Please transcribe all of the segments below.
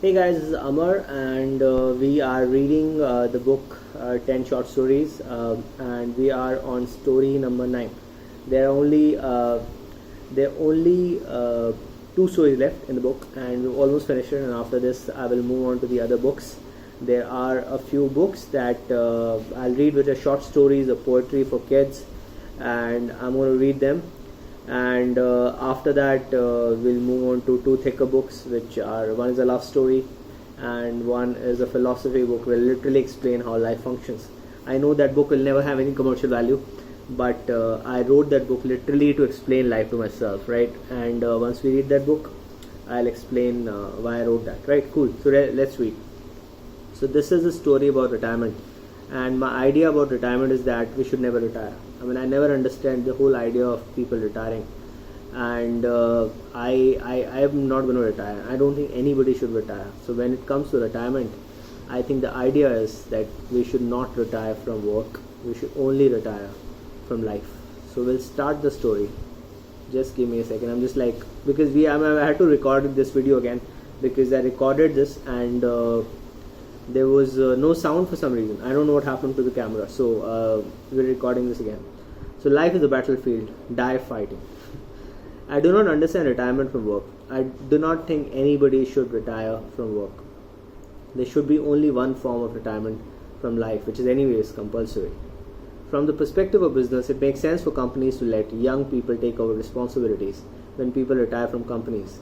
Hey guys, this is Amar, and we are reading the book 10 Short Stories, and we are on story number 9. There are only two stories left in the book, and we've almost finished it. And after this, I will move on to the other books. There are a few books that I'll read, which are short stories or poetry for kids, and I'm going to read them. And after that, we'll move on to two thicker books, which are one is a love story and one is a philosophy book, will literally explain how life functions. I know that book will never have any commercial value, but I wrote that book literally to explain life to myself, right? And once we read that book, I'll explain why I wrote that, right? Cool. So let's read. So this is a story about retirement, and my idea about retirement is that we should never retire. I mean, I never understand the whole idea of people retiring, and I am not going to retire. I don't think anybody should retire. So when it comes to retirement, I think the idea is that we should not retire from work. We should only retire from life. So we'll start the story. Just give me a second. I'm just like, because I had to record this video again because I recorded this and there was no sound for some reason. I don't know what happened to the camera. So we're recording this again. So life is a battlefield. Die fighting. I do not understand retirement from work. I do not think anybody should retire from work. There should be only one form of retirement from life, which is anyways compulsory. From the perspective of business, it makes sense for companies to let young people take over responsibilities when people retire from companies.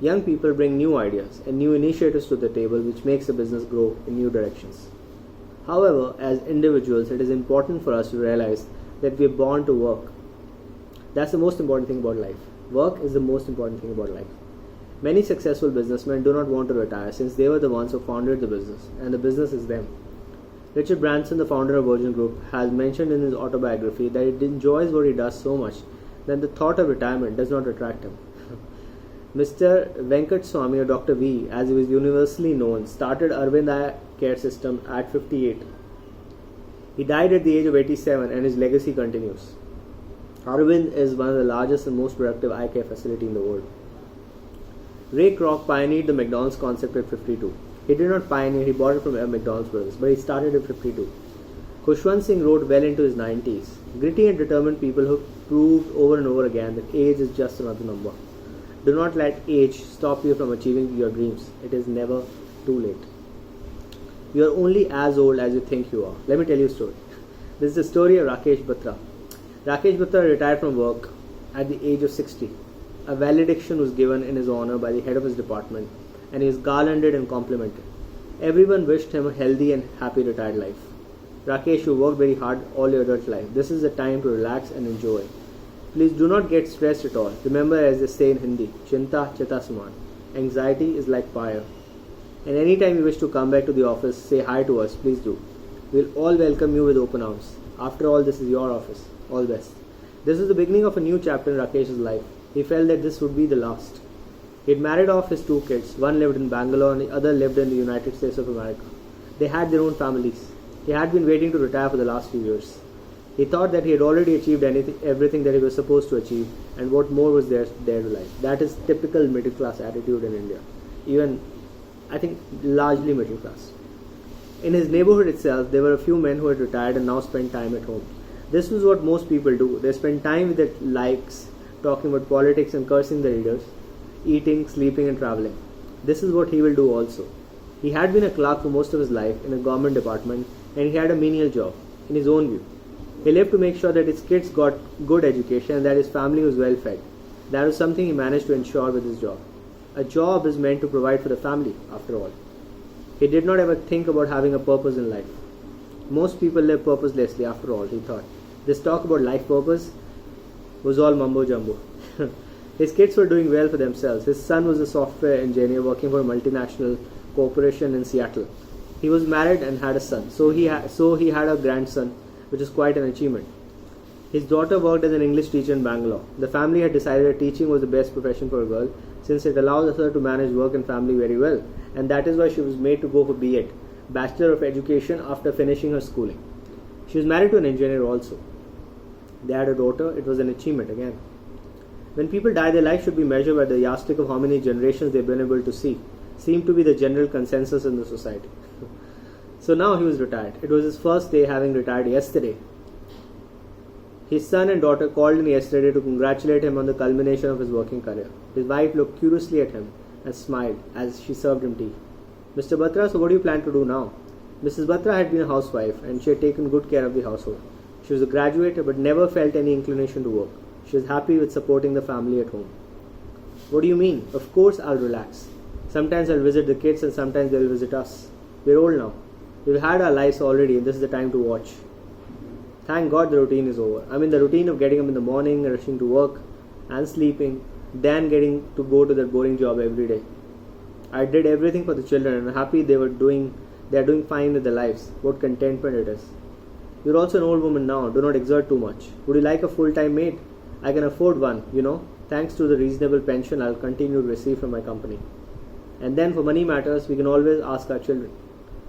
Young people bring new ideas and new initiatives to the table, which makes the business grow in new directions. However, as individuals, it is important for us to realize that we are born to work. That's the most important thing about life. Work is the most important thing about life. Many successful businessmen do not want to retire since they were the ones who founded the business, and the business is them. Richard Branson, the founder of Virgin Group, has mentioned in his autobiography that he enjoys what he does so much that the thought of retirement does not attract him. Mr. Venkat Swami, or Dr. V, as he was universally known, started Arvind Eye Care System at 58. He died at the age of 87 and his legacy continues. Arvind is one of the largest and most productive eye care facility in the world. Ray Kroc pioneered the McDonald's concept at 52. He did not pioneer, he bought it from McDonald's brothers, but he started at 52. Khushwant Singh wrote well into his 90s. Gritty and determined people who proved over and over again that age is just another number. Do not let age stop you from achieving your dreams. It is never too late. You are only as old as you think you are. Let me tell you a story. This is the story of Rakesh Batra. Rakesh Batra retired from work at the age of 60. A valediction was given in his honor by the head of his department, and he was garlanded and complimented. Everyone wished him a healthy and happy retired life. Rakesh, you worked very hard all your adult life. This is the time to relax and enjoy. Please do not get stressed at all. Remember, as they say in Hindi, Chinta Chita Saman. Anxiety is like fire. And anytime you wish to come back to the office, say hi to us, please do. We'll all welcome you with open arms. After all, this is your office. All best. This is the beginning of a new chapter in Rakesh's life. He felt that this would be the last. He had married off his two kids. One lived in Bangalore and the other lived in the United States of America. They had their own families. He had been waiting to retire for the last few years. He thought that he had already achieved everything that he was supposed to achieve, and what more was there to life. That is typical middle class attitude in India. Even, I think, largely middle class. In his neighborhood itself, there were a few men who had retired and now spent time at home. This was what most people do. They spend time with their likes, talking about politics and cursing the leaders, eating, sleeping and traveling. This is what he will do also. He had been a clerk for most of his life in a government department, and he had a menial job, in his own view. He lived to make sure that his kids got good education and that his family was well fed. That was something he managed to ensure with his job. A job is meant to provide for the family, after all. He did not ever think about having a purpose in life. Most people live purposelessly, after all, he thought. This talk about life purpose was all mumbo jumbo. His kids were doing well for themselves. His son was a software engineer working for a multinational corporation in Seattle. He was married and had a son. So he had a grandson, which is quite an achievement. His daughter worked as an English teacher in Bangalore. The family had decided that teaching was the best profession for a girl since it allows her to manage work and family very well, and that is why she was made to go for B.Ed, Bachelor of Education, after finishing her schooling. She was married to an engineer also. They had a daughter. It was an achievement again. When people die, their life should be measured by the yardstick of how many generations they've been able to see. seemed to be the general consensus in the society. So now he was retired. It was his first day, having retired yesterday. His son and daughter called in yesterday to congratulate him on the culmination of his working career. His wife looked curiously at him and smiled as she served him tea. Mr. Batra, so what do you plan to do now? Mrs. Batra had been a housewife and she had taken good care of the household. She was a graduate but never felt any inclination to work. She was happy with supporting the family at home. What do you mean? Of course I'll relax. Sometimes I'll visit the kids and sometimes they'll visit us. We're old now. We've had our lives already and this is the time to watch. Thank God the routine is over. I mean the routine of getting up in the morning, rushing to work and sleeping, then getting to go to that boring job every day. I did everything for the children and I'm happy they are doing fine with their lives. What contentment it is. You're also an old woman now. Do not exert too much. Would you like a full-time maid? I can afford one, Thanks to the reasonable pension I'll continue to receive from my company. And then for money matters, we can always ask our children.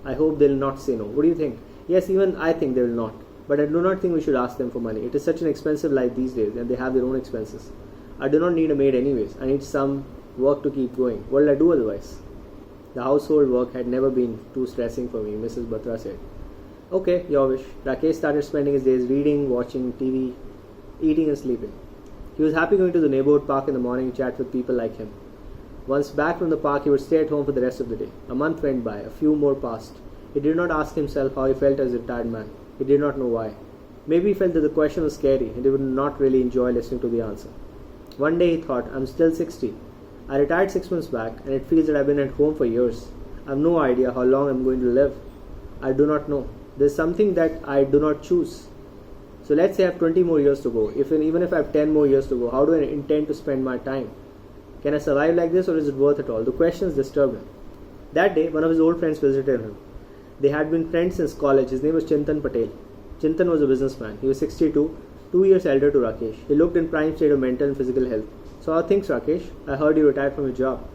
I hope they'll not say no. What do you think? Yes, even I think they will not. But I do not think we should ask them for money. It is such an expensive life these days and they have their own expenses. I do not need a maid anyways. I need some work to keep going. What will I do otherwise? The household work had never been too stressing for me, Mrs. Batra said. Okay, your wish. Rakesh started spending his days reading, watching TV, eating and sleeping. He was happy going to the neighborhood park in the morning and chat with people like him. Once back from the park, he would stay at home for the rest of the day. A month went by, a few more passed. He did not ask himself how he felt as a retired man. He did not know why. Maybe he felt that the question was scary and he would not really enjoy listening to the answer. One day he thought, I'm still 60. I retired 6 months back and it feels that I've been at home for years. I have no idea how long I'm going to live. I do not know. There's something that I do not choose. So let's say I have 20 more years to go. Even if I have 10 more years to go, how do I intend to spend my time? Can I survive like this or is it worth it all? The questions disturbed him. That day, one of his old friends visited him. They had been friends since college. His name was Chintan Patel. Chintan was a businessman. He was 62, 2 years elder to Rakesh. He looked in prime state of mental and physical health. So how are things, Rakesh? I heard you retired from your job.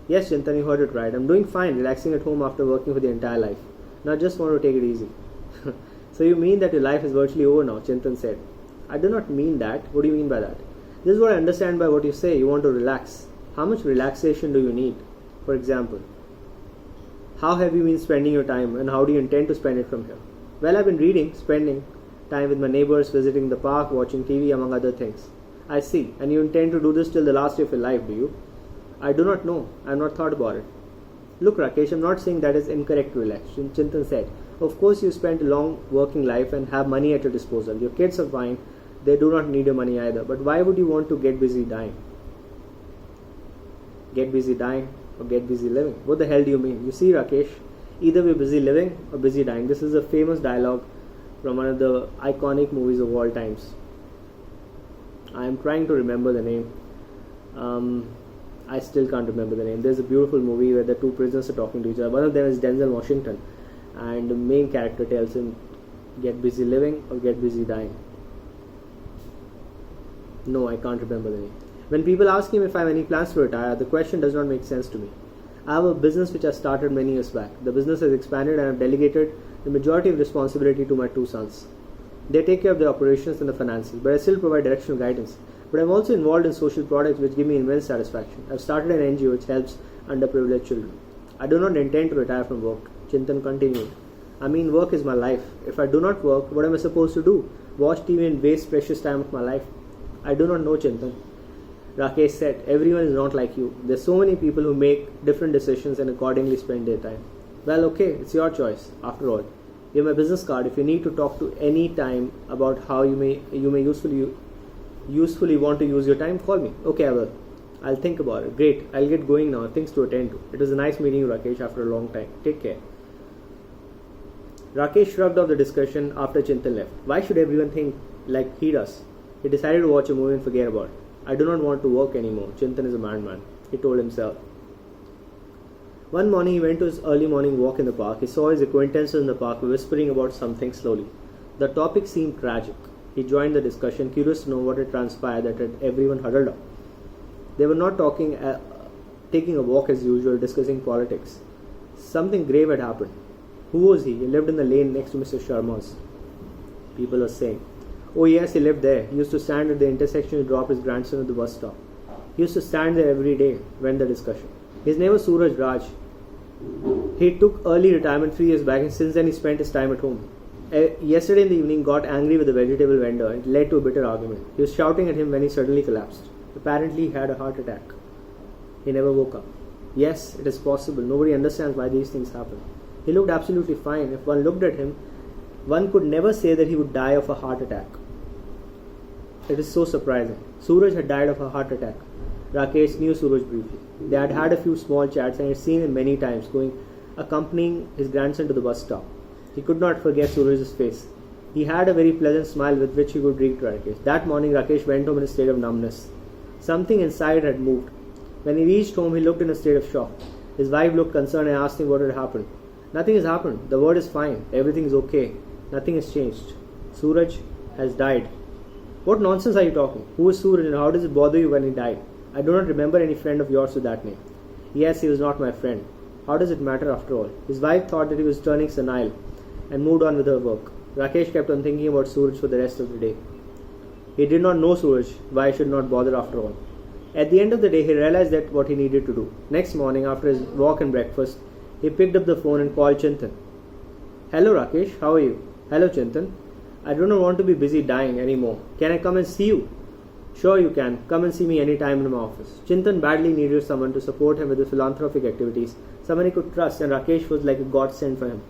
Yes, Chintan, you heard it right. I'm doing fine, relaxing at home after working for the entire life. Now I just want to take it easy. So you mean that your life is virtually over now, Chintan said. I do not mean that. What do you mean by that? This is what I understand by what you say. You want to relax. How much relaxation do you need? For example, how have you been spending your time and how do you intend to spend it from here? Well, I've been reading, spending time with my neighbors, visiting the park, watching TV, among other things. I see. And you intend to do this till the last day of your life, do you? I do not know. I have not thought about it. Look, Rakesh, I'm not saying that is incorrect to relax. Chintan said. Of course, you spent a long working life and have money at your disposal. Your kids are fine. They do not need your money either. But why would you want to get busy dying? Get busy dying or get busy living? What the hell do you mean? You see, Rakesh, either we're busy living or busy dying. This is a famous dialogue from one of the iconic movies of all times. I am trying to remember the name. I still can't remember the name. There's a beautiful movie where the two prisoners are talking to each other. One of them is Denzel Washington, and the main character tells him, get busy living or get busy dying. No, I can't remember the name. When people ask him if I have any plans to retire, the question does not make sense to me. I have a business which I started many years back. The business has expanded and I have delegated the majority of responsibility to my two sons. They take care of the operations and the finances, but I still provide directional guidance. But I'm also involved in social projects which give me immense satisfaction. I've started an NGO which helps underprivileged children. I do not intend to retire from work. Chintan continued. I mean, work is my life. If I do not work, what am I supposed to do? Watch TV and waste precious time of my life? I do not know, Chintan. Rakesh said, everyone is not like you. There's so many people who make different decisions and accordingly spend their time. Well, okay, it's your choice. After all, you have my business card. If you need to talk to any time about how you may usefully want to use your time, call me. Okay, I will. I'll think about it. Great. I'll get going now. Things to attend to. It was a nice meeting you, Rakesh, after a long time. Take care. Rakesh shrugged off the discussion after Chintan left. Why should everyone think like he does? He decided to watch a movie and forget about it. I do not want to work anymore. Chintan is a madman, he told himself. One morning he went to his early morning walk in the park. He saw his acquaintances in the park whispering about something slowly. The topic seemed tragic. He joined the discussion, curious to know what had transpired that had everyone huddled up. They were not taking a walk as usual, discussing politics. Something grave had happened. Who was he? He lived in the lane next to Mr. Sharma's. People were saying. Oh yes, he lived there. He used to stand at the intersection to drop his grandson at the bus stop. He used to stand there every day, went the discussion. His name was Suraj Raj. He took early retirement 3 years back, and since then he spent his time at home. Yesterday in the evening, got angry with the vegetable vendor. It led to a bitter argument. He was shouting at him when he suddenly collapsed. Apparently, he had a heart attack. He never woke up. Yes, it is possible. Nobody understands why these things happen. He looked absolutely fine. If one looked at him, one could never say that he would die of a heart attack. It is so surprising. Suraj had died of a heart attack. Rakesh knew Suraj briefly. They had had a few small chats and had seen him many times accompanying his grandson to the bus stop. He could not forget Suraj's face. He had a very pleasant smile with which he would greet Rakesh. That morning, Rakesh went home in a state of numbness. Something inside had moved. When he reached home, he looked in a state of shock. His wife looked concerned and asked him what had happened. Nothing has happened. The word is fine. Everything is okay. Nothing has changed. Suraj has died. What nonsense are you talking? Who is Suraj and how does it bother you when he died? I do not remember any friend of yours with that name. Yes, he was not my friend. How does it matter after all? His wife thought that he was turning senile and moved on with her work. Rakesh kept on thinking about Suraj for the rest of the day. He did not know Suraj. Why should not bother after all? At the end of the day, he realized that what he needed to do. Next morning, after his walk and breakfast, he picked up the phone and called Chintan. Hello Rakesh, how are you? Hello Chintan. I do not want to be busy dying anymore. Can I come and see you? Sure you can. Come and see me anytime in my office. Chintan badly needed someone to support him with his philanthropic activities, someone he could trust, and Rakesh was like a godsend for him.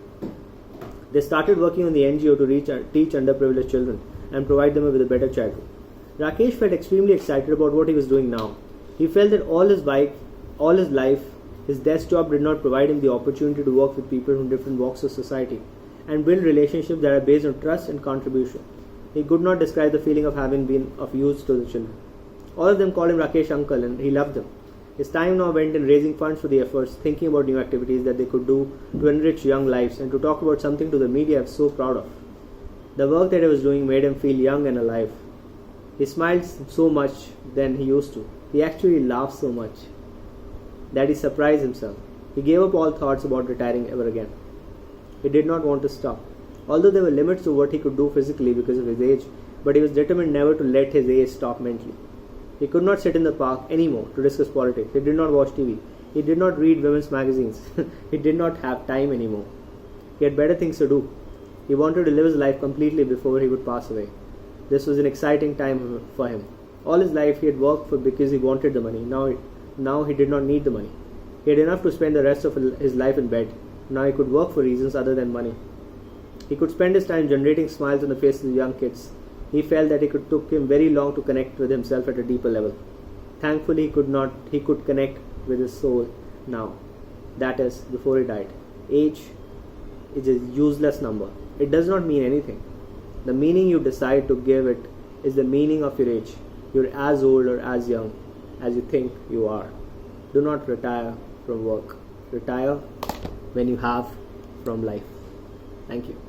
They started working on the NGO to teach underprivileged children and provide them with a better childhood. Rakesh felt extremely excited about what he was doing now. He felt that all his life, his desk job did not provide him the opportunity to work with people from different walks of society and build relationships that are based on trust and contribution. He could not describe the feeling of having been of use to the children. All of them called him Rakesh uncle and he loved them. His time now went in raising funds for the efforts, thinking about new activities that they could do to enrich young lives and to talk about something to the media I was so proud of. The work that he was doing made him feel young and alive. He smiled so much than he used to. He actually laughed so much that he surprised himself. He gave up all thoughts about retiring ever again. He did not want to stop. Although there were limits to what he could do physically because of his age, but he was determined never to let his age stop mentally. He could not sit in the park anymore to discuss politics. He did not watch TV. He did not read women's magazines. He did not have time anymore. He had better things to do. He wanted to live his life completely before he would pass away. This was an exciting time for him. All his life he had worked for because he wanted the money. Now he did not need the money. He had enough to spend the rest of his life in bed. Now he could work for reasons other than money. He could spend his time generating smiles on the faces of young kids. He felt that it took him very long to connect with himself at a deeper level. Thankfully, he could connect with his soul now. That is, before he died. Age is a useless number. It does not mean anything. The meaning you decide to give it is the meaning of your age. You're as old or as young as you think you are. Do not retire from work. Retire when you have from life. Thank you.